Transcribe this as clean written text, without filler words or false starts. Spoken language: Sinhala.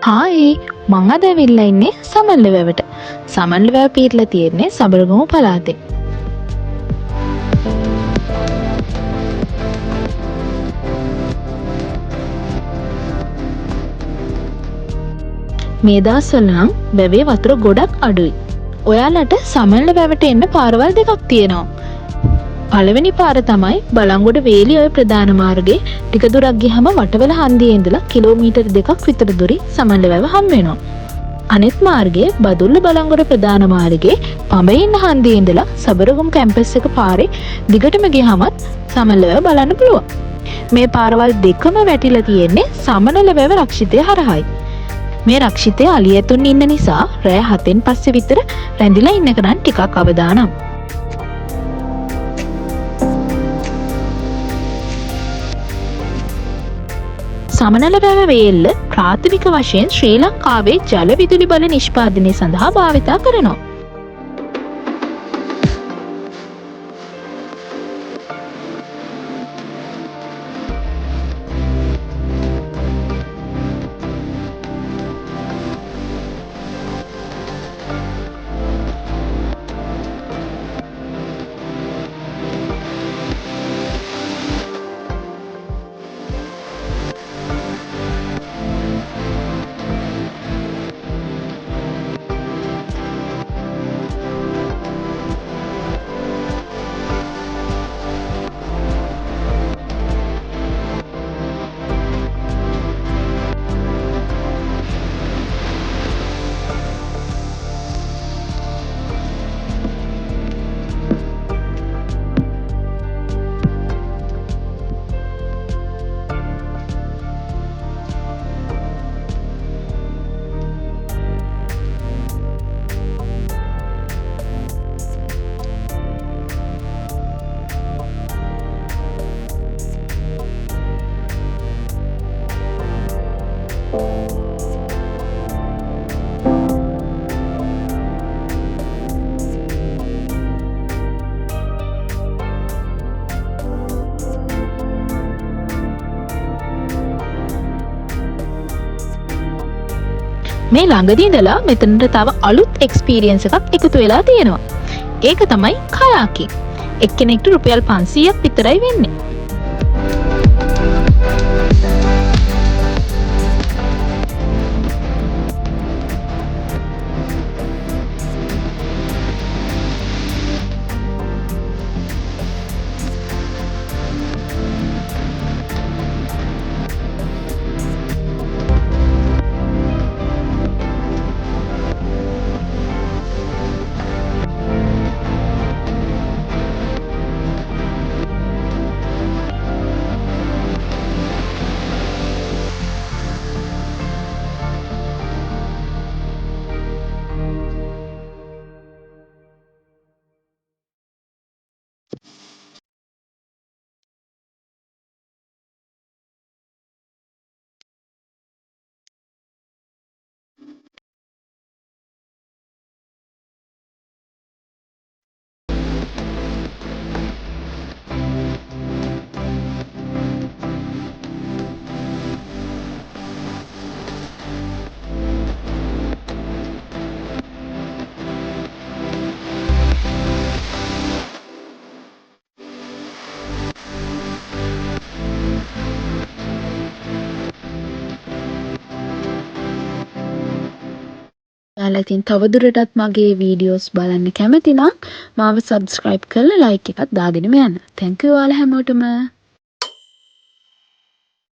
හායි මං අද ඇවිල්ලා ඉන්නේ සමනල වැවට. සමනල වැව පිහිටලා තියෙන්නේ සබරගමු පළාතේ. මේ දවස්වල නම් වැවේ වතුර ගොඩක් අඩුයි. ඔයාලට සමනල වැවට එන්න පාරවල් දෙකක් තියෙනවා. පළවෙනි පාර තමයි බලංගොඩ වේලි ඔය ප්‍රධාන මාර්ගයේ ටික දුරක් ගියහම වටවල හන්දියේ ඉඳලා කිලෝමීටර් 2ක් විතර දුරින් සමනල වැව හම් වෙනවා. අනෙත් මාර්ගයේ බදුල්ල බලංගොඩ ප්‍රධාන මාර්ගයේ පඹයින්න හන්දියේ ඉඳලා සබරගමු කැම්පස් එක පාරේ දිගටම ගියහමත් සමනල වැව බලන්න පුළුවන්. මේ පාරවල් දෙකම වැටිලා තියෙන්නේ සමනල වැව රක්ෂිතය හරහායි. මේ රක්ෂිතය අලියතුන් ඉන්න නිසා රෑ 7න් පස්සේ විතර රැඳිලා ඉන්න එක නම් ටිකක් අවදානම්. සමනල වැව වේල්ල ප්‍රාථමික වශයෙන් ශ්‍රී ලංකාවේ ජල විදුලි බල නිෂ්පාදනය සඳහා භාවිතා කරනවා. මේ ළඟදී ඉඳලා මෙතනට තව අලුත් එක්ස්පීරියන්ස් එකක් එකතු වෙලා තියෙනවා. ඒක තමයි කයාකින්. එක්කෙනෙක්ට රුපියල් 500ක් විතරයි වෙන්නේ. ඔයාලා ඉතින් තවදුරටත් මගේ වීඩියෝස් බලන්න කැමති නම් මාව subscribe කරලා like එකක් දාගෙනම යන්න. thank you ඔයාලා හැමෝටම.